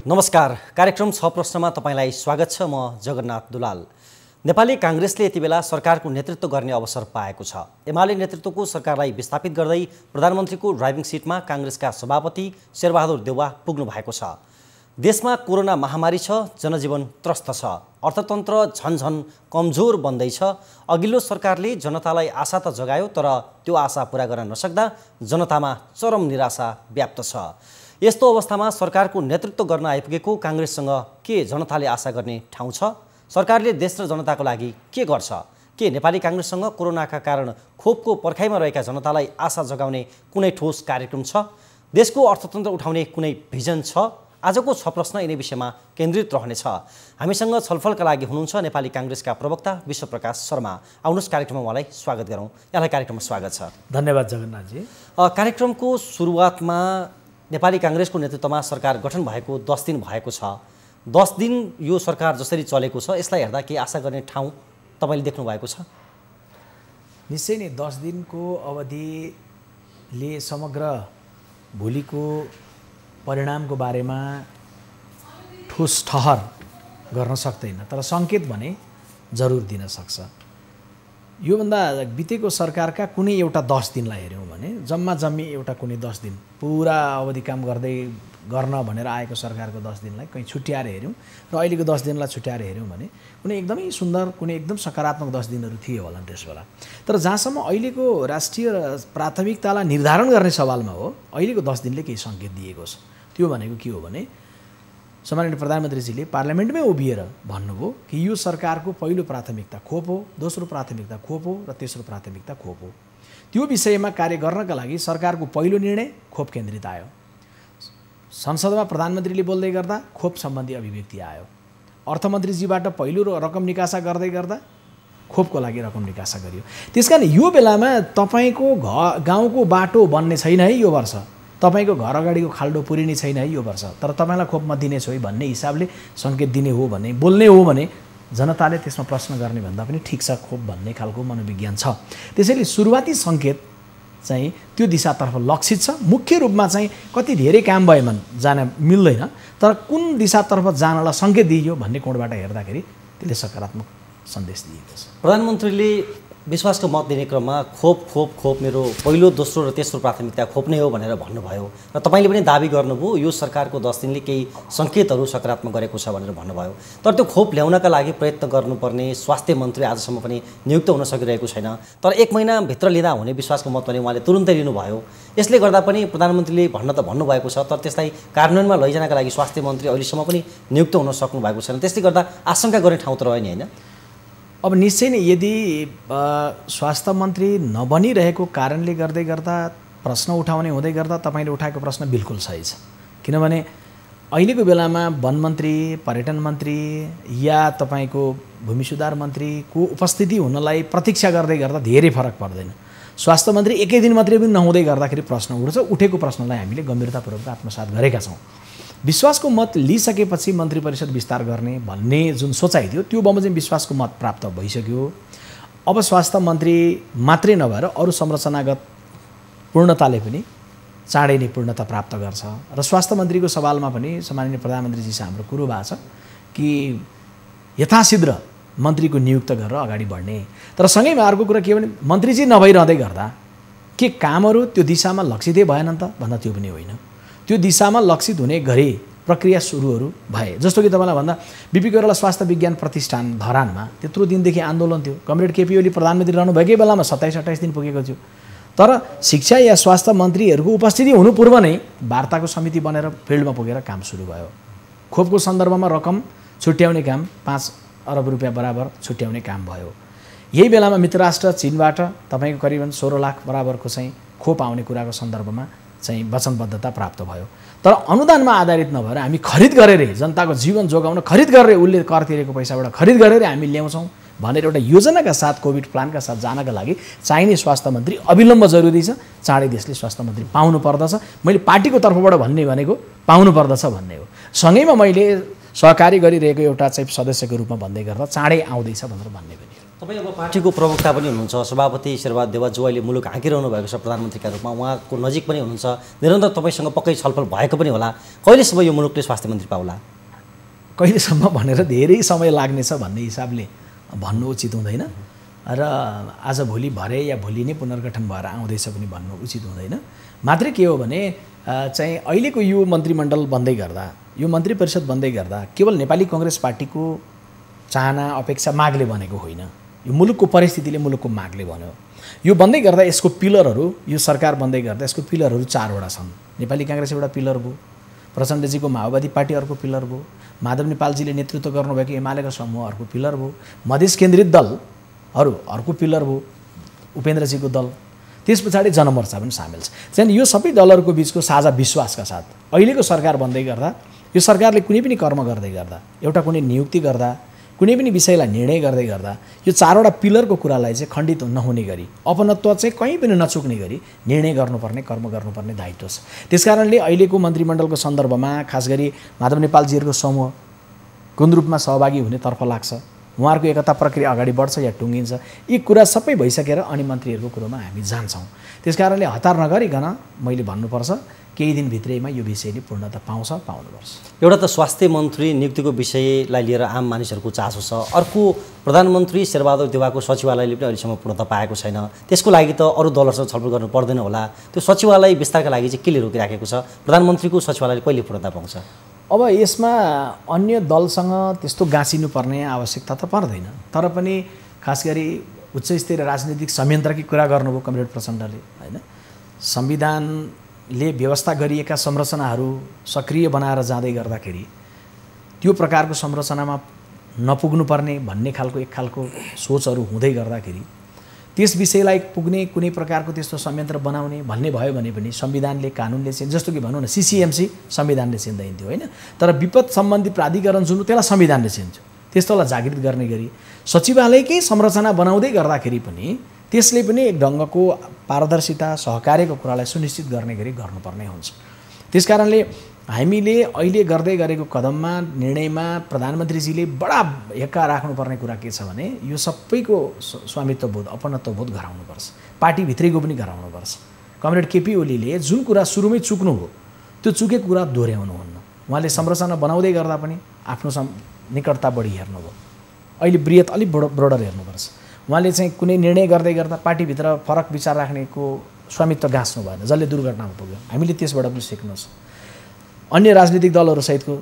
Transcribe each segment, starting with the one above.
नमस्कार। कार्यक्रम 6 प्रश्नमा तपाईलाई स्वागत छ। म जगन्नाथ दुलाल। नेपाली कांग्रेसले यति बेला सरकारको नेतृत्व गर्ने अवसर पाएको छ। एमाले नेतृत्वको सरकारलाई विस्थापित गर्दै प्रधानमन्त्रीको ड्राइभिङ सिटमा कांग्रेसका सभापति शेरबहादुर देउवा पुग्नु भएको छ। देशमा कोरोना महामारी छ, जनजीवन त्रस्त छ, अर्थतन्त्र झनझन कमजोर बन्दैछ। अघिल्लो सरकारले जनतालाई आशा त जगायो, तर त्यो आशा पूरा गर्न नसक्दा जनतामा चरम निराशा व्याप्त छ। यस्तो अवस्थामा सरकारको नेतृत्व गर्न आइपुगेको कांग्रेससँग के जनताले आशा गर्ने ठाउँ छ? सरकारले देश र जनताको लागि के गर्छ? के नेपाली कांग्रेससँग कोरोनाका कारण खोपको पर्खाइमा रहेका जनतालाई आशा जगाउने कुनै ठोस कार्यक्रम छ? देशको अर्थतन्त्र उठाउने कुनै भिजन छ? आजको 6 प्रश्न यिनै विषयमा केन्द्रित रहनेछ। हामीसँग छलफलका लागि हुनुहुन्छ नेपाली कांग्रेसका प्रवक्ता विश्वप्रकाश शर्मा। आउनुहोस् कार्यक्रममा उहाँलाई स्वागत गरौँ। यहाँलाई कार्यक्रममा स्वागत छ। धन्यवाद जगन्नाथजी। कार्यक्रमको सुरुवातमा नेपाली कांग्रेसको नेतृत्वमा सरकार गठन भएको 10 दिन भएको छ। 10 दिन यो सरकार जसरी चलेको छ, यसलाई हेर्दा के आशा गर्ने ठाउँ तपाईले देख्नु भएको छ? निश्चय नै 10 दिनको अवधिले समग्र भोलिको परिणामको बारेमा ठोस ठहर गर्न सक्दैन, तर सङ्केत भने जरुर दिन सक्छ। योभन्दा बितेको सरकारका कुनै एउटा 10 दिनलाई हेऱ्यौँ भने जम्मी एउटा कुनै 10 दिन पुरा अवधि काम गर्न भनेर आएको सरकारको 10 दिनलाई कहीँ छुट्याएर हेऱ्यौँ र अहिलेको 10 दिनलाई छुट्याएर हेऱ्यौँ भने कुनै एकदमै सुन्दर, कुनै एकदम सकारात्मक 10 दिनहरू थिए होला त्यसबेला। तर जहाँसम्म अहिलेको राष्ट्रिय प्राथमिकतालाई निर्धारण गर्ने सवालमा हो, अहिलेको 10 दिनले केही सङ्केत दिएको छ। त्यो भनेको के हो भने सम्माननीय प्रधानमन्त्रीजीले पार्लियामेन्टमै उभिएर भन्नुभयो कि यो सरकारको पहिलो प्राथमिकता खोप हो, दोस्रो प्राथमिकता खोप हो र तेस्रो प्राथमिकता खोप हो। त्यो विषयमा कार्य गर्नका लागि सरकारको पहिलो निर्णय खोप केन्द्रित आयो। संसदमा प्रधानमन्त्रीले बोल्दै गर्दा खोप सम्बन्धी अभिव्यक्ति आयो। अर्थमन्त्रीजीबाट पहिलो रकम निकासा गर्दै गर्दा खोपको लागि रकम निकासा गरियो। त्यसकारण यो बेलामा तपाईँको गाउँको बाटो बन्ने छैन है यो वर्ष, तपाईको घर अगाडिको खाल्डो पुरिने छैन है यो वर्ष, तर तपाईँलाई खोप म दिनेछु है भन्ने हिसाबले सङ्केत दिने हो भने, बोल्ने हो भने जनताले त्यसमा प्रश्न गर्ने भन्दा पनि ठिक छ खोप भन्ने खालको मनोविज्ञान छ। त्यसैले सुरुवाती सङ्केत चाहिँ त्यो दिशातर्फ लक्षित छ। मुख्य रूपमा चाहिँ कति धेरै काम भएमा जान मिल्दैन, तर कुन दिशातर्फ जानलाई सङ्केत दिइयो भन्ने कोणबाट हेर्दाखेरि त्यसले सकारात्मक सन्देश दिएको छ। प्रधानमन्त्रीले विश्वासको मत दिने क्रममा खोप खोप खोप मेरो पहिलो, दोस्रो र तेस्रो प्राथमिकता खोप नै हो भनेर भन्नुभयो र तपाईँले पनि दाबी गर्नुभयो यो सरकारको 10 दिनले केही सङ्केतहरू सकारात्मक गरेको छ भनेर भन्नुभयो। तर त्यो खोप ल्याउनका लागि प्रयत्न गर्नुपर्ने स्वास्थ्य मन्त्री आजसम्म पनि नियुक्त हुन सकिरहेको छैन। तर 1 महिनाभित्र लिँदा हुने विश्वासको मत पनि उहाँले तुरुन्तै लिनुभयो। यसले गर्दा पनि प्रधानमन्त्रीले भन्नुभएको छ, तर त्यसलाई कार्यान्वयनमा लैजानका लागि स्वास्थ्य मन्त्री अहिलेसम्म पनि नियुक्त हुन सक्नु भएको छैन। त्यसले गर्दा आशंका गर्ने ठाउँ त रह्यो नि, होइन? अब निश्चय नै यदि स्वास्थ्य मन्त्री नबनिरहेको कारणले गर्दा प्रश्न उठाउने हुँदै गर्दा तपाईँले उठाएको प्रश्न बिल्कुल सही छ। किनभने अहिलेको बेलामा वन मन्त्री, पर्यटन मन्त्री या तपाईँको भूमि सुधार मन्त्रीको उपस्थिति हुनलाई प्रतीक्षा गर्दै गर्दा धेरै फरक पर्दैन। स्वास्थ्य मन्त्री एकै दिन मात्रै पनि नहुँदै गर्दाखेरि प्रश्न उठ्छ। उठेको प्रश्नलाई हामीले गम्भीरतापूर्वक आत्मसात गरेका छौँ। विश्वासको मत लिइसकेपछि मन्त्री परिषद विस्तार गर्ने भन्ने जुन सोचाइ थियो त्यो बमोजिम विश्वासको मत प्राप्त भइसक्यो। अब स्वास्थ्य मन्त्री मात्रै नभएर अरू संरचनागत पूर्णताले पनि चाँडै नै पूर्णता प्राप्त गर्छ र स्वास्थ्य मन्त्रीको सवालमा पनि सम्माननीय प्रधानमन्त्रीजीसँग हाम्रो कुरो भएको छ कि यथाशीघ्र मन्त्रीको नियुक्त गरेर अगाडि बढ्ने। तर सँगैमा अर्को कुरा के भने मन्त्रीजी नभइरहँदै गर्दा के कामहरू त्यो दिशामा लक्षितै भएन त भन्दा त्यो पनि होइन। त्यो दिशामा लक्षित हुने गरी प्रक्रिया सुरुहरू भए। जस्तो कि तपाईँलाई भन्दा बिपी कोइराला स्वास्थ्य विज्ञान प्रतिष्ठान धरानमा त्यत्रो दिनदेखि आन्दोलन थियो। कमरेड केपी ओली प्रधानमन्त्री रहनुभएकै बेलामा 27-28 दिन पुगेको थियो। तर शिक्षा या स्वास्थ्य मन्त्रीहरूको उपस्थिति हुनु पूर्व नै वार्ताको समिति बनेर फिल्डमा पुगेर काम सुरु भयो। खोपको सन्दर्भमा रकम छुट्याउने काम 5 अरब रुपियाँ बराबर छुट्याउने काम भयो। यही बेलामा मित्रराष्ट्र चीनबाट तपाईँको करिबन 16 लाख बराबरको चाहिँ खोप आउने कुराको सन्दर्भमा चाहिँ वचनबद्धता प्राप्त भयो। तर अनुदानमा आधारित नभएर हामी खरिद गरेर जनताको जीवन जोगाउन खरिद गरेर उसले कर तिरेको पैसाबाट खरिद गरेर हामी ल्याउँछौँ भनेर एउटा योजनाका साथ कोभिड प्लानका साथ जानका लागि चाहिने स्वास्थ्य मन्त्री अविलम्ब जरुरी छ। चाँडै देशले स्वास्थ्य मन्त्री पाउनु पर्दछ। मैले पार्टीको तर्फबाट भन्ने भनेको पाउनु पर्दछ भन्ने हो। सँगैमा मैले सहकारी गरिरहेको एउटा चाहिँ सदस्यको रूपमा भन्दै गर्दा चाँडै आउँदैछ भनेर भन्ने पनि हो। तपाईँ अब पार्टीको प्रवक्ता पनि हुनुहुन्छ, सभापति शेरबहादुर देउवा जो अहिले मुलुक हाँकिरहनु भएको छ प्रधानमन्त्रीका रूपमा, उहाँको नजिक पनि हुनुहुन्छ, निरन्तर तपाईँसँग पक्कै छलफल भएको पनि होला। कहिलेसम्म यो मुलुकले स्वास्थ्य मन्त्री पाउला? कहिलेसम्म भनेर धेरै समय लाग्नेछ भन्ने हिसाबले भन्नु उचित हुँदैन र आज भोलि भरे या भोलि नै पुनर्गठन भएर आउँदैछ पनि भन्नु उचित हुँदैन। मात्रै के हो भने चाहिँ अहिलेको यो मन्त्रीमण्डल बन्दै गर्दा, यो मन्त्री परिषद बन्दै गर्दा केवल नेपाली कांग्रेस पार्टीको चाहना अपेक्षा मागले बनेको होइन, यो मुलुकको परिस्थितिले मुलुकको मागले बन्यो। यो बन्दै गर्दा यसको पिलरहरू, यो सरकार बन्दै गर्दा यसको पिलरहरू 4वटा छन्। नेपाली कांग्रेस एउटा पिलर भयो, प्रचण्डजीको माओवादी पार्टी अर्को पिलर भयो, माधव नेपालजीले नेतृत्व गर्नुभएको एमालेको समूह अर्को पिलर भयो, मधेस केन्द्रित दलहरू अर्को पिलर भयो, उपेन्द्रजीको दल, त्यस पछाडि जनमोर्चा पनि सामेल छ। चाहिँ यो सबै दलहरूको बिचको साझा विश्वासका साथ अहिलेको सरकार बन्दै गर्दा, यो सरकारले कुनै पनि कर्म गर्दै गर्दा, एउटा कुनै नियुक्ति गर्दा, कुनै पनि विषयलाई निर्णय गर्दै गर्दा यो 4वटा पिलरको कुरालाई चाहिँ खण्डित नहुने गरी, अपनत्व चाहिँ कहीँ पनि नचुक्ने गरी निर्णय गर्नुपर्ने, कर्म गर्नुपर्ने दायित्व छ। त्यसकारणले अहिलेको मन्त्रीमण्डलको सन्दर्भमा खास गरी माधव नेपालजीहरूको समूह कुन रूपमा सहभागी हुनेतर्फ लाग्छ, उहाँहरूको एकता प्रक्रिया अगाडि बढ्छ या टुङ्गिन्छ, यी कुरा सबै भइसकेर अनि मन्त्रीहरूको कुरोमा हामी जान्छौँ। त्यसकारणले हतार नगरिकन मैले भन्नुपर्छ केही दिनभित्रैमा यो विषयले पूर्णता पाउनुपर्छ। एउटा त स्वास्थ्य मन्त्री नियुक्तिको विषयलाई लिएर आम मानिसहरूको चासो छ, अर्को प्रधानमन्त्री शेरबहादुर देउवाको सचिवालयले पनि अहिलेसम्म पूर्णता पाएको छैन। त्यसको लागि त अरू दलहरूसँग छलफल गर्नु पर्दैन होला। त्यो सचिवालय विस्तारका लागि चाहिँ केले रोकिराखेको छ? प्रधानमन्त्रीको सचिवालयले कहिले पूर्णता पाउँछ? अब यसमा अन्य दलसँग त्यस्तो गाँसिनुपर्ने आवश्यकता त पर्दैन, तर पनि खास गरी उच्च स्तरीय राजनीतिक संयन्त्रकै कुरा गर्नुभयो कमरेड प्रचण्डले, होइन? संविधानले व्यवस्था गरिएका संरचनाहरू सक्रिय बनाएर जाँदै गर्दाखेरि त्यो प्रकारको संरचनामा नपुग्नुपर्ने भन्ने खालको एक खालको सोचहरू हुँदै गर्दाखेरि त्यस विषयलाई पुग्ने कुनै प्रकारको त्यस्तो संयन्त्र बनाउने भन्ने भयो भने पनि संविधानले, कानुनले चाहिँ, जस्तो कि भनौँ न CCMC संविधानले चिन्दैन थियो, होइन? तर विपद सम्बन्धी प्राधिकरण जुन त्यसलाई संविधानले चिन्छ, त्यस्तोलाई जागृत गर्ने गरी सचिवालयकै संरचना बनाउँदै गर्दाखेरि पनि त्यसले पनि एक ढङ्गको पारदर्शिता, सहकार्यको कुरालाई सुनिश्चित गर्ने गरी गर्नुपर्ने हुन्छ। त्यसकारणले हामीले अहिले गर्दै गरेको कदममा, निर्णयमा प्रधानमन्त्रीजीले बडा हेक्का राख्नुपर्ने कुरा के छ भने यो सबैको स्वामित्वबोध, अपनत्वबोध गराउनुपर्छ, पार्टीभित्रैको पनि गराउनुपर्छ। कमरेड केपी ओलीले जुन कुरा सुरुमै चुक्नुभयो त्यो चुकेको कुरा दोहोऱ्याउनुहुन्न। उहाँले संरचना बनाउँदै गर्दा पनि आफ्नो निकटता बढी हेर्नुभयो, अहिले बृहत अलिक ब्रोडर हेर्नुपर्छ। उहाँले चाहिँ कुनै निर्णय गर्दै गर्दा पार्टीभित्र फरक विचार राख्नेको स्वामित्व गाँच्नु भएन, जसले दुर्घटनामा पुग्यो। हामीले त्यसबाट पनि सिक्नु छ। अन्य राजनीतिक दलहरूसहितको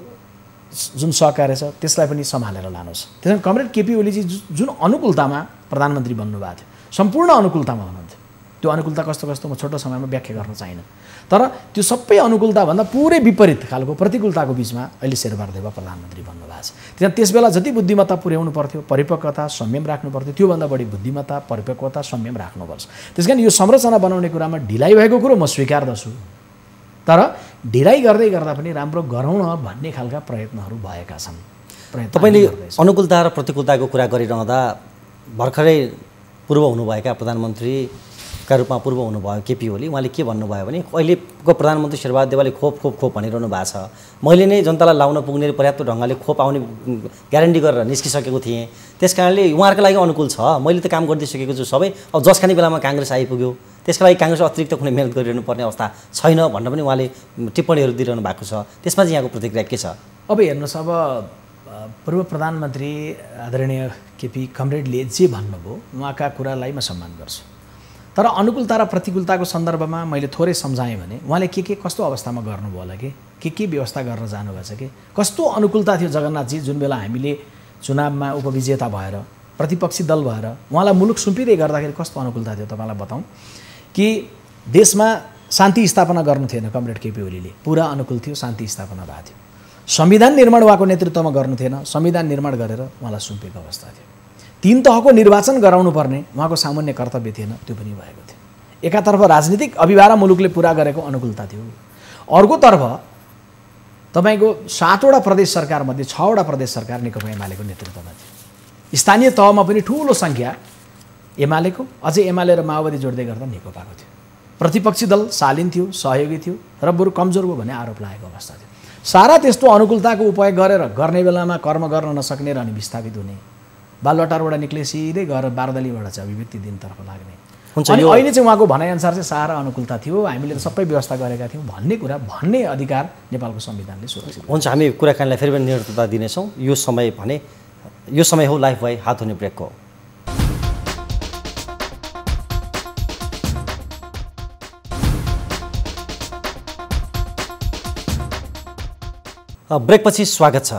जुन सहकार्य छ त्यसलाई पनि सम्हालेर लानुहोस्। त्यसमा कमरेड केपी ओलीजी जुन अनुकूलतामा प्रधानमन्त्री बन्नुभएको थियो, सम्पूर्ण अनुकूलतामा हुनुहुन्थ्यो। त्यो अनुकूलता कस्तो कस्तो म छोटो समयमा व्याख्या गर्न चाहिनँ, तर त्यो सबै अनुकूलताभन्दा पुरै विपरीत खालको प्रतिकूलताको बिचमा अहिले शेरबहादुर देउवा प्रधानमन्त्री बन्नुभएको छ। त्यसबेला जति बुद्धिमत्ता पुर्याउनु पर्थ्यो, परिपक्वता, संयम राख्नु पर्थ्यो, त्योभन्दा बढी बुद्धिमत्ता, परिपक्वता, संयम राख्नुपर्छ। त्यस कारण यो संरचना बनाउने कुरामा ढिलाइ भएको कुरो म स्वीकार्दछु, तर ढिलाइ गर्दै गर्दा पनि राम्रो गरौँ न भन्ने खालका प्रयत्नहरू भएका छन्। तपाईँले अनुकूलता र प्रतिकूलताको कुरा गरिरहँदा भर्खरै पूर्व हुनुभएका प्रधानमन्त्रीका रूपमा पूर्व हुनुभयो केपी ओली, उहाँले के भन्नुभयो भने अहिलेको प्रधानमन्त्री शेरबहादुर देउवाले खोप खोप खोप भनिरहनु भएको छ, मैले नै जनतालाई लाउन पुग्ने पर्याप्त ढङ्गले खोप आउने ग्यारेन्टी गरेर निस्किसकेको थिएँ, त्यस कारणले उहाँहरूको लागि अनुकूल छ, मैले त काम गरिदिइसकेको छु सबै, अब जसखाने बेलामा काङ्ग्रेस आइपुग्यो त्यसका लागि काङ्ग्रेस अतिरिक्त कुनै मेहनत गरिरहनु पर्ने अवस्था छैन भनेर पनि उहाँले टिप्पणीहरू दिइरहनु भएको छ। त्यसमा चाहिँ यहाँको प्रतिक्रिया के छ? अब हेर्नुहोस्, अब पूर्व प्रधानमन्त्री आदरणीय केपी कमरेडले जे भन्नुभयो उहाँका कुरालाई म सम्मान गर्छु, तर अनुकूलता र प्रतिकूलताको सन्दर्भमा मैले थोरै सम्झाएँ भने उहाँले के कस्तो अवस्थामा गर्नुभयो होला, के व्यवस्था गर्न जानुभएछ, कि कस्तो अनुकूलता थियो जगन्नाथजी जुन बेला हामीले चुनावमा उपविजेता भएर प्रतिपक्षी दल भएर उहाँलाई मुलुक सुम्पिँदै गर्दाखेरि कस्तो अनुकूलता थियो तपाईँलाई बताउँ कि देशमा शान्ति स्थापना गर्नु थिएन कमरेड केपी ओलीले, पुरा अनुकूल थियो, शान्ति स्थापना भएको थियो। संविधान निर्माण उहाँको नेतृत्वमा गर्नु थिएन, संविधान निर्माण गरेर उहाँलाई सुम्पेको अवस्था थियो। 3 तहको निर्वाचन गराउनु पर्ने उहाँको सामान्य कर्तव्य थिएन, त्यो पनि भएको थियो। एकातर्फ राजनीतिक अभिभारा मुलुकले पुरा गरेको अनुकूलता थियो, अर्कोतर्फ तपाईँको 7वटा प्रदेश सरकारमध्ये 6वटा प्रदेश सरकार नेकपा एमालेको नेतृत्वमा थियो। स्थानीय तहमा पनि ठुलो सङ्ख्या एमालेको, अझै एमाले र माओवादी जोड्दै गर्दा नेकपाको थियो। प्रतिपक्षी दल शालीन थियो, सहयोगी थियो र बरु कमजोर भयो भन्ने आरोप लागेको अवस्था थियो। सारा त्यस्तो अनुकूलताको उपयोग गरेर गर्ने बेलामा कर्म गर्न नसक्ने र अनि विस्थापित हुने बालवाटारबाट निक्ले सिधै गएर बारदलीबाट चाहिँ अभिव्यक्ति दिनतर्फ लाग्ने। हुन्छ, अनि अहिले चाहिँ उहाँको भनाइअनुसार चाहिँ सारा अनुकूलता थियो, हामीले त सबै व्यवस्था गरेका थियौँ भन्ने कुरा, भन्ने अधिकार नेपालको संविधानले सुरक्षित। हुन्छ, हामी कुराकानीलाई फेरि पनि निरन्तरता दिनेछौँ। यो समय हो लाइफ भए हात हुने ब्रेकको। ब्रेकपछि स्वागत छ।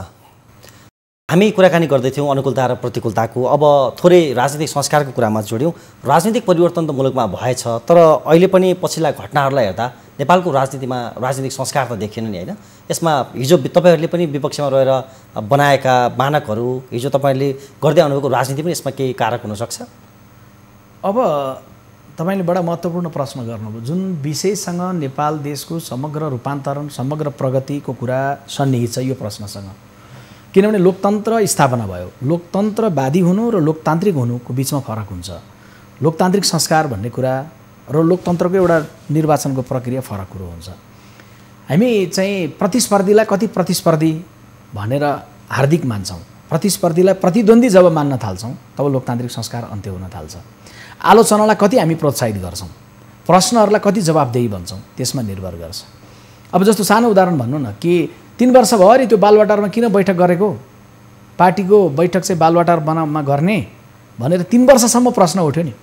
हामी कुराकानी गर्दैथ्यौँ अनुकूलता र प्रतिकूलताको। अब थोरै राजनीतिक संस्कारको कुरामा जोड्यौँ। राजनीतिक परिवर्तन त मुलुकमा भएछ, तर अहिले पनि पछिल्ला घटनाहरूलाई हेर्दा नेपालको राजनीतिमा राजनीतिक संस्कार त देखिएन नि, होइन? यसमा हिजो तपाईँहरूले पनि विपक्षमा रहेर बनाएका मानकहरू, हिजो तपाईँहरूले गर्दै आउनुभएको राजनीति पनि यसमा केही कारक हुनसक्छ? अब तपाईँले बडा महत्त्वपूर्ण प्रश्न गर्नुभयो। जुन विषयसँग नेपाल देशको समग्र रूपान्तरण, समग्र प्रगतिको कुरा सन्निहित छ यो प्रश्नसँग। किनभने लोकतन्त्र स्थापना भयो, लोकतन्त्रवादी हुनु र लोकतान्त्रिक हुनुको बिचमा फरक हुन्छ। लोकतान्त्रिक संस्कार भन्ने कुरा र लोकतन्त्रको एउटा निर्वाचनको प्रक्रिया फरक कुरो हुन्छ। हामी चाहिँ प्रतिस्पर्धीलाई कति प्रतिस्पर्धी भनेर हार्दिक मान्छौँ, प्रतिस्पर्धीलाई प्रतिद्वन्दी जब मान्न थाल्छौँ तब लोकतान्त्रिक संस्कार अन्त्य हुन थाल्छ। आलोचनालाई कति हामी प्रोत्साहित गर्छौँ, प्रश्नहरूलाई कति जवाबदेही भन्छौँ, त्यसमा निर्भर गर्छ। अब जस्तो सानो उदाहरण भन्नु न, कि 3 वर्षभरि त्यो बालवाटारमा किन बैठक गरेको, पार्टीको बैठक चाहिँ बालवाटारमा गर्ने भनेर 3 वर्षसम्म प्रश्न उठ्यो नि,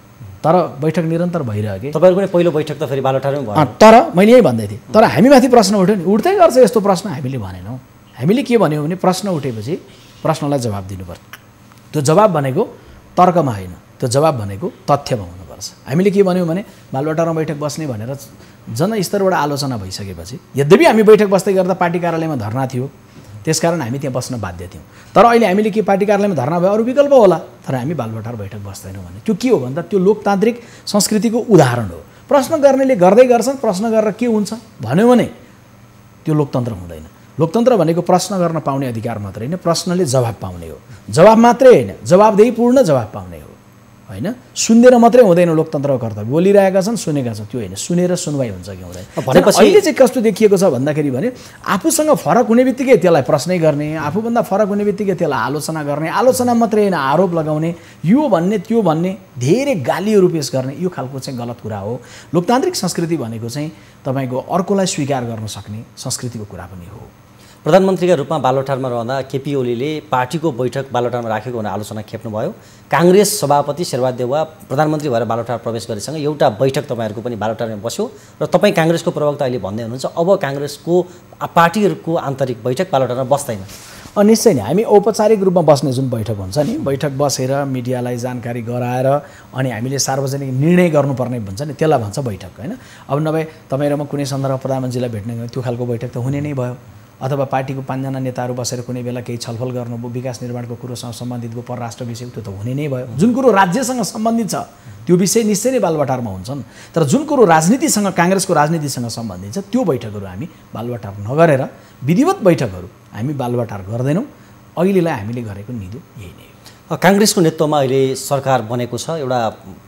तर बैठक निरन्तर भइरह्यो कि। तपाईँहरूको पनि पहिलो बैठक त फेरि बालवाटारमै भयो। तर मैले यही भन्दै थिएँ, तर हामीमाथि प्रश्न उठ्यो नि, उठ्दै गर्छ यस्तो प्रश्न। हामीले भनेनौँ, हामीले के भन्यौँ भने प्रश्न उठेपछि प्रश्नलाई जवाब दिनुपर्छ। त्यो जवाब भनेको तर्कमा होइन, त्यो जवाब भनेको तथ्यमा हुनुपर्छ। हामीले के भन्यौँ भने बालवाटारमा बैठक बस्ने भनेर जनस्तरबाट आलोचना भइसकेपछि, यद्यपि हामी बैठक बस्दै गर्दा पार्टी कार्यालयमा धरना थियो, त्यसकारण हामी त्यहाँ बस्न बाध्य थियौँ। तर अहिले हामीले के पार्टी कार्यालयमा धरना भयो, अरू विकल्प होला, तर हामी बालवाटार बैठक बस्दैनौँ भने त्यो के हो भन्दा त्यो लोकतान्त्रिक संस्कृतिको उदाहरण हो। प्रश्न गर्नेले गर्दै गर्छन्, प्रश्न गरेर के हुन्छ भन्यो भने त्यो लोकतन्त्र हुँदैन। लोकतन्त्र भनेको प्रश्न गर्न पाउने अधिकार मात्रै होइन, प्रश्नले जवाब पाउने हो। जवाब मात्रै होइन, जवाबदेहीपूर्ण जवाब पाउने हो, होइन? सुन्देर मात्रै हुँदैन लोकतन्त्रको कर्तव्य। बोलिरहेका छन्, सुनेका छन्, त्यो होइन, सुनेर सुनवाई हुन्छ कि हुँदैन। भनेपछि अहिले चाहिँ कस्तो देखिएको छ भन्दाखेरि भने आफूसँग फरक हुने बित्तिकै त्यसलाई प्रश्नै गर्ने, आफूभन्दा फरक हुने बित्तिकै त्यसलाई आलोचना गर्ने, आलोचना मात्रै होइन आरोप लगाउने, यो भन्ने त्यो भन्ने, धेरै गालीहरू पेश गर्ने, यो खालको चाहिँ गलत कुरा हो। लोकतान्त्रिक संस्कृति भनेको चाहिँ तपाईँको अर्कोलाई स्वीकार गर्न सक्ने संस्कृतिको कुरा पनि हो। प्रधानमन्त्रीका रूपमा बालवाटारमा रहँदा केपी ओलीले पार्टीको बैठक बालवाटारमा राखेको भनेर आलोचना खेप्नुभयो। काङ्ग्रेस सभापति शेरबहादुर देउवा प्रधानमन्त्री भएर बालवाटार प्रवेश गरेसँग एउटा बैठक तपाईँहरूको पनि बालवाटारमा बस्यो र तपाईँ काङ्ग्रेसको प्रवक्ता अहिले भन्दै हुनुहुन्छ अब काङ्ग्रेसको पार्टीहरूको आन्तरिक बैठक बालवाटारमा बस्दैन। निश्चय नै हामी औपचारिक रूपमा बस्ने जुन बैठक हुन्छ नि, बैठक बसेर मिडियालाई जानकारी गराएर अनि हामीले सार्वजनिक निर्णय गर्नुपर्ने भन्छ नि, त्यसलाई भन्छ बैठक, होइन? अब नभए तपाईँ र म कुनै सन्दर्भ प्रधानमन्त्रीलाई भेट्ने त्यो खालको बैठक त हुने नै भयो। अथवा पार्टीको 5 जना नेताहरू बसेर कुनै बेला केही छलफल गर्नुभयो, विकास निर्माणको कुरोसँग सम्बन्धित भयो, परराष्ट्र विषय, त्यो त हुने नै भयो। जुन कुरो राज्यसँग सम्बन्धित छ त्यो विषय निश्चय नै बालवाटारमा हुन्छन्, तर जुन कुरो राजनीतिसँग, काङ्ग्रेसको राजनीतिसँग सम्बन्धित छ त्यो बैठकहरू हामी बालवाटार नगरेर विधिवत बैठकहरू हामी बालवाटार गर्दैनौँ। अहिलेलाई हामीले गरेको निधो यही नै हो। काङ्ग्रेसको नेतृत्वमा अहिले सरकार बनेको छ। एउटा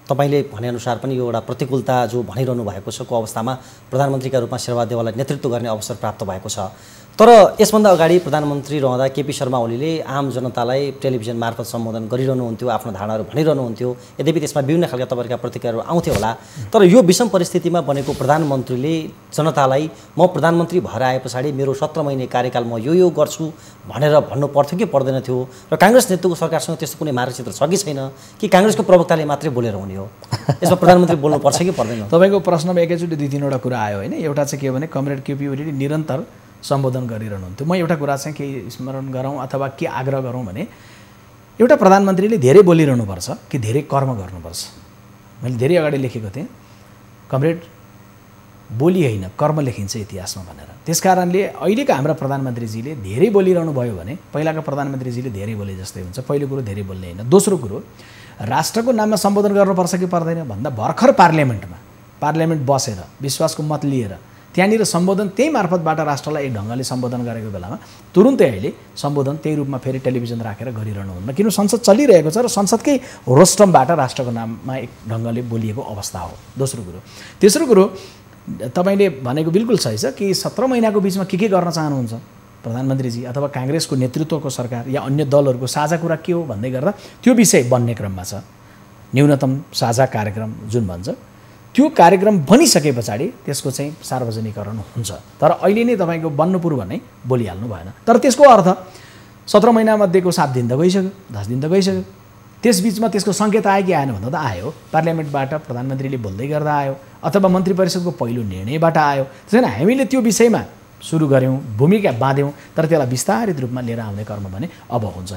तपाईँले भनेअनुसार पनि यो एउटा प्रतिकूलता जो भनिरहनु भएको छ को अवस्थामा प्रधानमन्त्रीका रूपमा शेरबहादुर देउवालाई नेतृत्व गर्ने अवसर प्राप्त भएको छ। तर यसभन्दा अगाडि प्रधानमन्त्री रहँदा केपी शर्मा ओलीले आम जनतालाई टेलिभिजन मार्फत सम्बोधन गरिरहनुहुन्थ्यो, आफ्नो धारणाहरू भनिरहनुहुन्थ्यो। यद्यपि त्यसमा विभिन्न खालका तपाईँहरूका प्रतिक्रियाहरू आउँथ्यो होला, तर यो विषम परिस्थितिमा बनेको प्रधानमन्त्रीले जनतालाई म प्रधानमन्त्री भएर आए पछाडि मेरो 17 महिने कार्यकाल म यो गर्छु भनेर भन्नु पर्थ्यो कि पर्दैन थियो? र काङ्ग्रेस नेतृत्वको सरकारसँग त्यस्तो कुनै मार्गचित्र छ कि छैन, कि काङ्ग्रेसको प्रवक्ताले मात्रै बोलेर हुने हो? यसमा प्रधानमन्त्री बोल्नुपर्छ कि पर्दैन? तपाईँको प्रश्नमा एकैचोटि 2-3वटा कुरा आयो, होइन? एउटा चाहिँ के भने कमरेड केपी ओलीले निरन्तर सम्बोधन गरिरहनुहुन्थ्यो। म एउटा कुरा चाहिँ केही स्मरण गरौँ अथवा के आग्रह गरौँ भने एउटा प्रधानमन्त्रीले धेरै बोलिरहनुपर्छ कि धेरै कर्म गर्नुपर्छ। मैले धेरै अगाडि लेखेको थिएँ, कमरेड बोली होइन कर्म लेखिन्छ इतिहासमा भनेर। त्यसकारणले अहिलेका हाम्रा प्रधानमन्त्रीजीले धेरै बोलिरहनु भयो भने पहिलाका प्रधानमन्त्रीजीले धेरै बोले जस्तै हुन्छ। पहिलो कुरो धेरै बोल्ने होइन। दोस्रो कुरो राष्ट्रको नाममा सम्बोधन गर्नुपर्छ कि पर्दैन भन्दा भर्खर पार्लियामेन्ट बसेर विश्वासको मत लिएर त्यहाँनिर सम्बोधन त्यही मार्फतबाट राष्ट्रलाई एक ढङ्गले सम्बोधन गरेको बेलामा तुरुन्तै अहिले सम्बोधन त्यही रूपमा फेरि टेलिभिजन राखेर गरिरहनुहुन्न। किन संसद चलिरहेको छ र संसदकै रोस्टमबाट राष्ट्रको नाममा एक ढङ्गले बोलिएको अवस्था हो। दोस्रो कुरो। तेस्रो कुरो, तपाईँले भनेको बिल्कुल सही छ कि 17 महिनाको बिचमा के गर्न चाहनुहुन्छ? प्रधानमन्त्रीजी अथवा काङ्ग्रेसको नेतृत्वको सरकार या अन्य दलहरूको साझा कुरा के हो भन्दै गर्दा त्यो विषय बन्ने क्रममा छ। न्यूनतम साझा कार्यक्रम जुन भन्छ त्यो कार्यक्रम बनिसके पछाडि त्यसको चाहिँ सार्वजनिकरण हुन्छ। तर अहिले नै तपाईँको बन्नु पूर्व नै बोलिहाल्नु भएन। तर त्यसको अर्थ 17 महिनामध्येको 7 दिन त गइसक्यो, 10 दिन त गइसक्यो। त्यसबिचमा त्यसको सङ्केत आयो कि आएन भन्दा त आयो। पार्लियामेन्टबाट प्रधानमन्त्रीले बोल्दै गर्दा आयो अथवा मन्त्री परिषदको पहिलो निर्णयबाट आयो। त्यसैले हामीले त्यो विषयमा सुरु गऱ्यौँ, भूमिका बाँध्यौँ, तर त्यसलाई विस्तारित रूपमा लिएर आउने कर्म भने अब हुन्छ।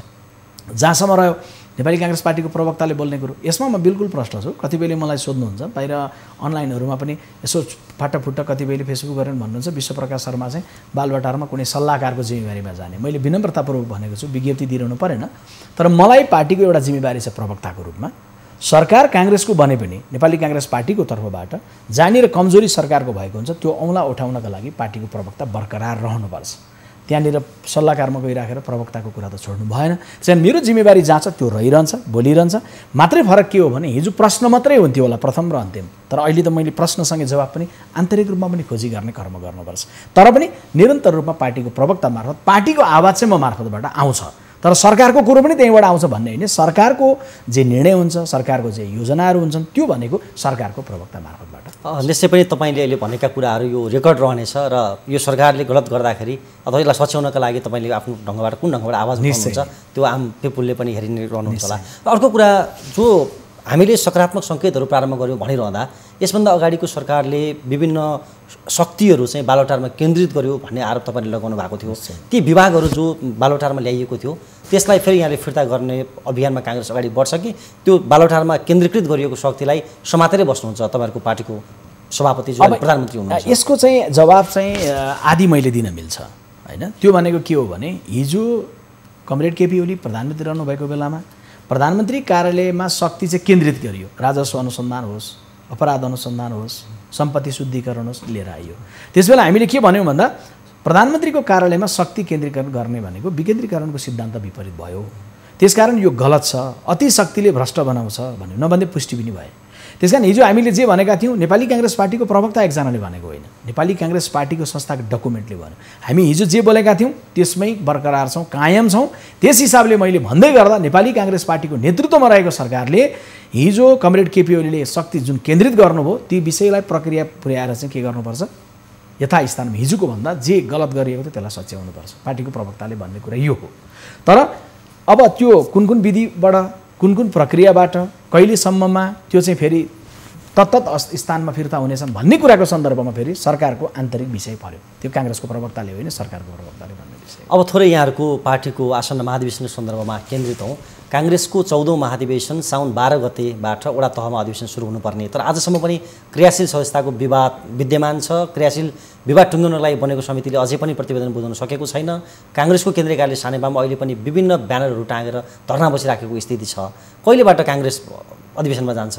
जहाँसम्म रह्यो नेपाली काङ्ग्रेस पार्टीको प्रवक्ताले बोल्ने कुरो, यसमा म बिल्कुल प्रश्न छु। कतिपयले मलाई सोध्नुहुन्छ, बाहिर अनलाइनहरूमा पनि यसो फाटाफुट्टा कतिपयले फेसबुक गरेर भन्नुहुन्छ विश्वप्रकाश शर्मा चाहिँ बालवाटारमा कुनै सल्लाहकारको जिम्मेवारीमा जाने। मैले विनम्रतापूर्वक भनेको छु, विज्ञप्ति दिइरहनु परेन। तर मलाई पार्टीको एउटा जिम्मेवारी छ प्रवक्ताको रूपमा। सरकार काङ्ग्रेसको बने पनि नेपाली काङ्ग्रेस पार्टीको तर्फबाट जहाँनिर कमजोरी सरकारको भएको हुन्छ त्यो औँला उठाउनका लागि पार्टीको प्रवक्ता बरकरार रहनुपर्छ। त्यहाँनिर सल्लाहकारमा गइराखेर प्रवक्ताको कुरा त छोड्नु भएन। चाहिँ मेरो जिम्मेवारी जहाँ छ त्यो रहिरहन्छ, बोलिरहन्छ। मात्रै फरक के हो भने हिजो प्रश्न मात्रै हुन्थ्यो होला प्रथम र अन्तिम, तर अहिले त मैले प्रश्नसँगै जवाब पनि आन्तरिक रूपमा पनि खोजी गर्ने कर्म गर्नुपर्छ। तर पनि निरन्तर रूपमा पार्टीको प्रवक्ता मार्फत पार्टीको आवाज चाहिँ म मार्फतबाट आउँछ। तर सरकारको कुरो पनि त्यहीँबाट आउँछ भन्ने होइन। सरकारको जे निर्णय हुन्छ, सरकारको जे योजनाहरू हुन्छन् त्यो भनेको सरकारको प्रवक्ता मार्फतबाट। निश्चय पनि तपाईँले अहिले भनेका कुराहरू यो रेकर्ड रहनेछ र यो सरकारले गलत गर्दाखेरि अथवा यसलाई सच्याउनका लागि तपाईँले आफ्नो ढङ्गबाट कुन ढङ्गबाट आवाज उठाउनुहुन्छ त्यो आम पिपुलले पनि हेरि नै रहनुहुन्छ होला। अर्को कुरा, जो हामीले सकारात्मक सङ्केतहरू प्रारम्भ गऱ्यौँ भनिरहँदा यसभन्दा अगाडिको सरकारले विभिन्न शक्तिहरू चाहिँ बालुवाटारमा केन्द्रित गर्यो भन्ने आरोप तपाईँले लगाउनु भएको थियो। ती विभागहरू जो बालुवाटारमा ल्याइएको थियो त्यसलाई फेरि यहाँले फिर्ता गर्ने अभियानमा काङ्ग्रेस अगाडि बढ्छ कि त्यो बालुवाटारमा केन्द्रीकृत गरिएको शक्तिलाई समातेरै बस्नुहुन्छ तपाईँहरूको पार्टीको सभापति जो प्रधानमन्त्री हुनुहुन्छ? यसको चाहिँ जवाब चाहिँ आदि मैले दिन मिल्छ होइन। त्यो भनेको के हो भने हिजो कमरेड केपी ओली प्रधानमन्त्री रहनुभएको बेलामा प्रधानमन्त्री कार्यालयमा शक्ति चाहिँ केन्द्रित गरियो। राजस्व अनुसन्धान होस्, अपराध अनुसन्धान होस्, सम्पत्ति शुद्धिकरण होस्, लिएर आइयो। त्यसबेला हामीले के भन्यौँ भन्दा प्रधानमन्त्रीको कार्यालयमा शक्ति केन्द्रीकरण गर्ने भनेको विकेन्द्रीकरणको सिद्धान्त विपरीत भयो। त्यसकारण यो गलत छ, अति शक्तिले भ्रष्ट बनाउँछ भन्यो, नभन्दै पुष्टि पनि भए। त्यसकारण हिजो हामीले जे भनेका थियौँ नेपाली काङ्ग्रेस पार्टीको प्रवक्ता एकजनाले भनेको होइन, नेपाली काङ्ग्रेस पार्टीको संस्थाको डकुमेन्टले भन्यो। हामी हिजो जे बोलेका थियौँ त्यसमै बरकरार छौँ, कायम छौँ। त्यस हिसाबले मैले भन्दै गर्दा नेपाली काङ्ग्रेस पार्टीको नेतृत्वमा रहेको सरकारले हिजो कमरेड केपी ओलीले शक्ति जुन केन्द्रित गर्नुभयो ती विषयलाई प्रक्रिया पुर्याएर चाहिँ के गर्नुपर्छ, यथास्थानमा हिजोको भन्दा जे गलत गरिएको थियो त्यसलाई सच्याउनुपर्छ। पार्टीको प्रवक्ताले भन्ने कुरा यो हो। तर अब त्यो कुन कुन विधिबाट, कुन कुन प्रक्रियाबाट, कहिलेसम्ममा त्यो चाहिँ फेरि तत्त स्थानमा फिर्ता हुनेछन् भन्ने कुराको सन्दर्भमा फेरि सरकारको आन्तरिक विषय पर्यो। त्यो काङ्ग्रेसको प्रवक्ताले होइन, सरकारको प्रवक्ताले भन्ने विषय। अब थोरै यहाँहरूको पार्टीको आसन्न महाधिवेशनको सन्दर्भमा केन्द्रित हौँ। काङ्ग्रेसको 14औं महाधिवेशन साउन 12 गतेबाट वडा तहमा अधिवेशन सुरु हुनुपर्ने, तर आजसम्म पनि क्रियाशील सदस्यताको विवाद विद्यमान छ। क्रियाशील विवाद टुङ्गाउनलाई बनेको समितिले अझै पनि प्रतिवेदन बुझाउन सकेको छैन। काङ्ग्रेसको केन्द्रीय कार्यालय सानेपामा अहिले पनि विभिन्न ब्यानरहरू टाँगेर धर्ना बसिराखेको स्थिति छ। कहिलेबाट काङ्ग्रेस अधिवेशनमा जान्छ?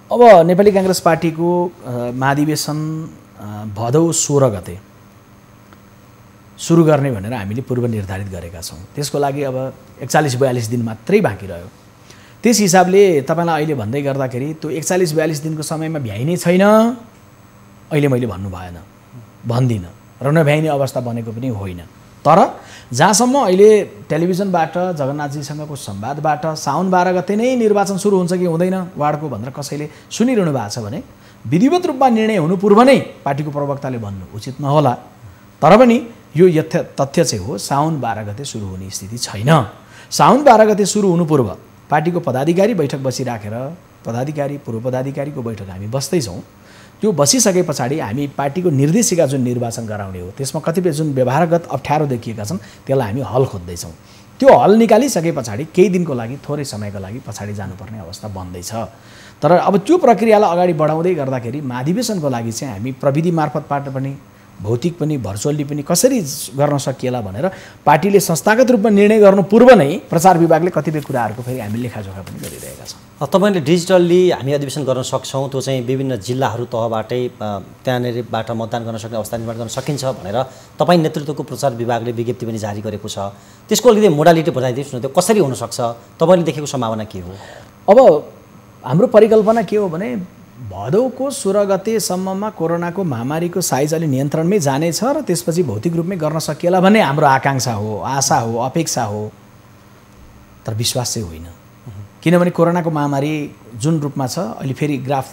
अब नेपाली काङ्ग्रेस पार्टीको महाधिवेशन भदौ 16 गते सुरु गर्ने भनेर हामीले पूर्व निर्धारित गरेका छौँ। त्यसको लागि अब 41-42 दिन मात्रै बाँकी रह्यो। त्यस हिसाबले तपाईँलाई अहिले भन्दै गर्दाखेरि त्यो 41-42 दिनको समयमा भ्याइने छैन अहिले मैले भन्नु भएन, भन्दिनँ र नभ्याइने अवस्था बनेको पनि होइन। तर जहाँसम्म अहिले टेलिभिजनबाट जगन्नाथजीसँगको संवादबाट साउन 12 गते नै निर्वाचन सुरु हुन्छ कि हुँदैन वार्डको भनेर कसैले सुनिरहनु भएको छ भने विधिवत रूपमा निर्णय हुनु पूर्व नै पार्टीको प्रवक्ताले भन्नु उचित नहोला। तर पनि यो तथ्य चाहिँ हो, साउन 12 गते सुरु हुने स्थिति छैन। साउन 12 गते सुरु हुनु पूर्व पार्टीको पदाधिकारी बैठक बसिराखेर पदाधिकारी पूर्व पदाधिकारीको बैठक हामी बस्दैछौँ। त्यो बसिसके पछाडि हामी पार्टीको निर्देशिका जुन निर्वाचन गराउने हो त्यसमा कतिपय जुन व्यवहारगत अप्ठ्यारो देखिएका छन् त्यसलाई हामी हल खोज्दैछौँ। त्यो हल निकालिसके पछाडि केही दिनको लागि, थोरै समयको लागि पछाडि जानुपर्ने अवस्था बन्दैछ। तर अब त्यो प्रक्रियालाई अगाडि बढाउँदै गर्दाखेरि महाधिवेशनको लागि चाहिँ हामी प्रविधि मार्फतबाट पनि भौतिक पनि भर्चुअली पनि कसरी गर्न सकिएला भनेर पार्टीले संस्थागत रूपमा निर्णय गर्नु पूर्व नै प्रचार विभागले कतिपय कुराहरूको फेरि हामी लेखाजोखा पनि गरिरहेका छौँ। तपाईँले डिजिटल्ली हामी अधिवेशन गर्न सक्छौँ, त्यो चाहिँ विभिन्न जिल्लाहरू तहबाटै त्यहाँनिरबाट मतदान गर्न सक्ने अवस्था निर्माण गर्न सकिन्छ भनेर तपाईँ नेतृत्वको प्रचार विभागले विज्ञप्ति पनि जारी गरेको छ। त्यसको अलिकति मोडालिटी बताइदिनुहोस् न, त्यो कसरी हुनसक्छ, तपाईँले देखेको सम्भावना के हो? अब हाम्रो परिकल्पना के हो भने भदौको 16 गतेसम्ममा कोरोनाको महामारीको साइज अलि नियन्त्रणमै जानेछ र त्यसपछि भौतिक रूपमै गर्न सकिएला भन्ने हाम्रो आकाङ्क्षा हो, आशा हो, अपेक्षा हो। तर विश्वास चाहिँ होइन, किनभने कोरोनाको महामारी जुन रूपमा छ अहिले फेरि ग्राफ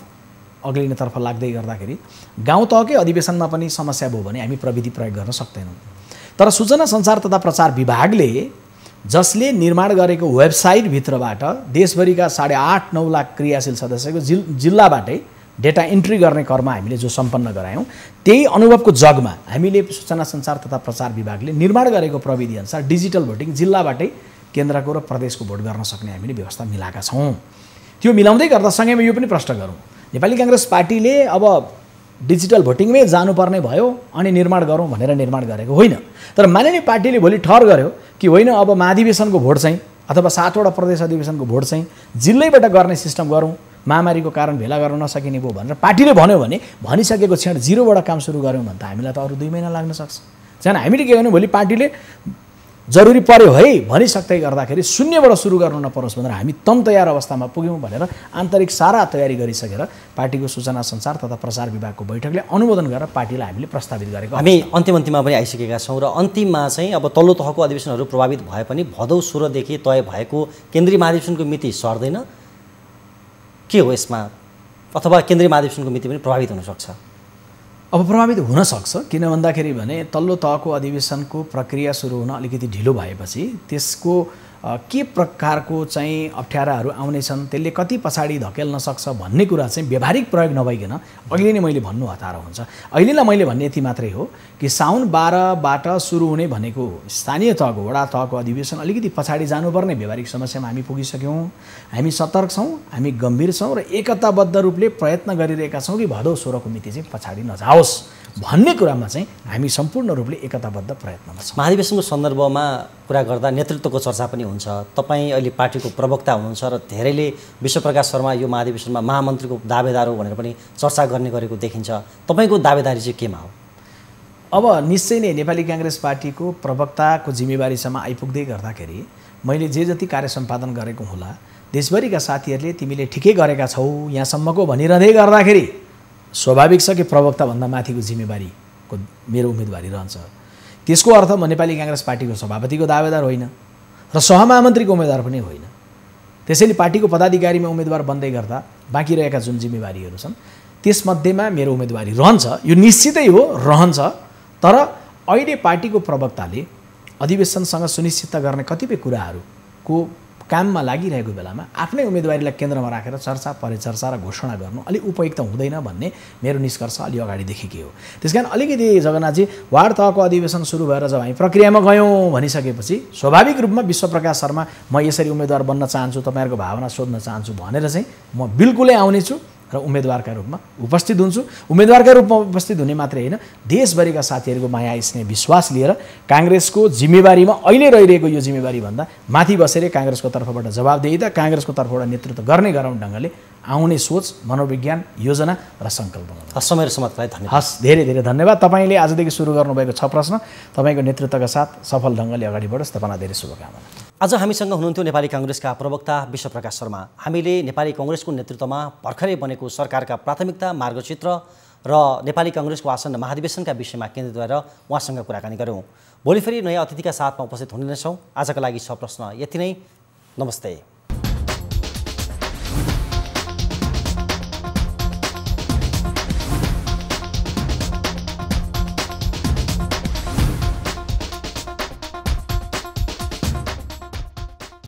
अग्लिनेतर्फ लाग्दै गर्दाखेरि गाउँ तहकै अधिवेशनमा पनि समस्या भयो भने हामी प्रविधि प्रयोग गर्न सक्दैनौँ। तर सूचना सञ्चार तथा प्रचार विभागले जसले निर्माण गरेको वेबसाइटभित्रबाट देशभरिका 8.5-9 लाख क्रियाशील सदस्यको जिल्लाबाटै डेटा इन्ट्री गर्ने कर्म हामीले जो सम्पन्न गरायौँ, त्यही अनुभवको जगमा हामीले सूचना सञ्चार तथा प्रचार विभागले निर्माण गरेको प्रविधि अनुसार डिजिटल भोटिङ जिल्लाबाटै केन्द्रको र प्रदेशको भोट गर्न सक्ने हामीले व्यवस्था मिलाएका छौँ। त्यो मिलाउँदै गर्दा सँगैमा यो पनि प्रश्न गरौँ, नेपाली काङ्ग्रेस पार्टीले अब डिजिटल भोटिङमै जानुपर्ने भयो अनि निर्माण गरौँ भनेर निर्माण गरेको होइन। तर माननीय पार्टीले भोलि ठहर गर्यो कि होइन अब महाधिवेशनको भोट चाहिँ अथवा 7वटा प्रदेश अधिवेशनको भोट चाहिँ जिल्लैबाट गर्ने सिस्टम गरौँ, महामारीको कारण भेला गर्न नसकिने भयो भनेर पार्टीले भन्यो भने भनिसकेको क्षण 0बाट काम सुरु गऱ्यौँ भने त हामीलाई त अरू 2 महिना लाग्न सक्छ। झन् हामीले के गर्नु, भोलि पार्टीले जरुरी पर्यो है भनिसक्दै गर्दाखेरि 0बाट सुरु गर्नु नपरोस् भनेर हामी तम तयार अवस्थामा पुग्यौँ भनेर आन्तरिक सारा तयारी गरिसकेर पार्टीको सूचना सञ्चार तथा प्रचार विभागको बैठकले अनुमोदन गरेर पार्टीलाई हामीले प्रस्तावित गरेको। हामी अन्तिममा पनि आइसकेका छौँ र अन्तिममा चाहिँ अब तल्लो तहको अधिवेशनहरू प्रभावित भए पनि भदौ 16 देखि तय भएको केन्द्रीय महाधिवेशनको मिति सर्दैन, के हो यसमा? अथवा केन्द्रीय महाधिवेशनको मिति पनि प्रभावित हुनसक्छ? अब प्रभावित हुनसक्छ, किन भन्दाखेरि भने तल्लो तहको अधिवेशनको प्रक्रिया सुरु हुन अलिकति ढिलो भएपछि त्यसको के प्रकारको चाहिँ अप्ठ्याराहरू आउनेछन्, त्यसले कति पछाडि धकेल्न सक्छ भन्ने कुरा चाहिँ व्यावहारिक प्रयोग नभइकन अहिले नै मैले भन्नु हतारो हुन्छ। अहिलेलाई मैले भन्ने यति मात्रै हो कि साउन 12बाट सुरु हुने भनेको स्थानीय तहको वडा तहको अधिवेशन अलिकति पछाडि जानुपर्ने व्यावहारिक समस्यामा हामी पुगिसक्यौँ। हामी सतर्क छौँ, हामी गम्भीर छौँ र एकताबद्ध रूपले प्रयत्न गरिरहेका छौँ कि भदौ 16को मिति चाहिँ पछाडि नजाओस् भन्ने कुरामा चाहिँ हामी सम्पूर्ण रूपले एकताबद्ध प्रयत्नमा छौँ। महाधिवेशनको सन्दर्भमा कुरा गर्दा नेतृत्वको चर्चा पनि हुन्छ। तपाईँ अहिले पार्टीको प्रवक्ता हुनुहुन्छ र धेरैले विश्वप्रकाश शर्मा यो महाधिवेशनमा महामन्त्रीको दावेदार हो भनेर पनि चर्चा गर्ने गरेको देखिन्छ। तपाईँको दावेदारी चाहिँ केमा हो? अब निश्चय नै नेपाली काङ्ग्रेस पार्टीको प्रवक्ताको जिम्मेवारीसम्म आइपुग्दै गर्दाखेरि मैले जे जति कार्य सम्पादन गरेको होला, देशभरिका साथीहरूले तिमीले ठिकै गरेका छौ यहाँसम्मको भनिरहँदै गर्दाखेरि स्वाभाविक छ कि प्रवक्ताभन्दा माथिको जिम्मेवारीको मेरो उम्मेदवारी रहन्छ। त्यसको अर्थ म नेपाली काङ्ग्रेस पार्टीको सभापतिको दावेदार होइन र सहमहामन्त्रीको उम्मेदवार पनि होइन। त्यसैले पार्टीको पदाधिकारीमा उम्मेदवार बन्दै गर्दा बाँकी रहेका जुन जिम्मेवारीहरू छन् त्यसमध्येमा मेरो उम्मेदवारी रहन्छ, यो निश्चितै हो, रहन्छ। तर अहिले पार्टीको प्रवक्ताले अधिवेशनसँग सुनिश्चित गर्ने कतिपय कुराहरूको काममा लागिरहेको बेलामा आफ्नै उम्मेदवारीलाई केन्द्रमा राखेर चर्चा परिचर्चा र घोषणा गर्नु अलि उपयुक्त हुँदैन भन्ने मेरो निष्कर्ष अलि अगाडिदेखिकै हो। त्यसकारण अलिकति जगन्नाथजी वार्ड तहको अधिवेशन सुरु भएर जब हामी प्रक्रियामा गयौँ भनिसकेपछि स्वाभाविक रूपमा विश्वप्रकाश शर्मा म यसरी उम्मेदवार बन्न चाहन्छु, तपाईँहरूको भावना सोध्न चाहन्छु भनेर चाहिँ म बिल्कुलै आउनेछु र उम्मेदवारका रूपमा उपस्थित हुन्छु। उम्मेदवारका रूपमा उपस्थित हुने मात्रै होइन, देशभरिका साथीहरूको माया स्नेह विश्वास लिएर काङ्ग्रेसको जिम्मेवारीमा अहिले रहिरहेको यो जिम्मेवारीभन्दा माथि बसेर काङ्ग्रेसको तर्फबाट जवाबदेहिता, काङ्ग्रेसको तर्फबाट नेतृत्व गर्ने गराउने ढङ्गले आउने सोच, मनोविज्ञान, योजना र सङ्कल्प। समय र समयलाई धन्यवाद। हस्, धेरै धेरै धन्यवाद। तपाईँले आजदेखि सुरु गर्नुभएको 6 प्रश्न तपाईँको नेतृत्वका साथ सफल ढङ्गले अगाडि बढोस्। तपाईँलाई धेरै शुभकामना। आज हामीसँग हुनुहुन्थ्यो नेपाली काङ्ग्रेसका प्रवक्ता विश्वप्रकाश शर्मा। हामीले नेपाली काङ्ग्रेसको नेतृत्वमा भर्खरै बनेको सरकारका प्राथमिकता, मार्गचित्र र नेपाली काङ्ग्रेसको आसन्न महाधिवेशनका विषयमा केन्द्रित भएर उहाँसँग कुराकानी गऱ्यौँ। भोलि फेरि नयाँ अतिथिका साथमा उपस्थित हुने नै छौँ। आजका लागि 6 प्रश्न यति नै। नमस्ते।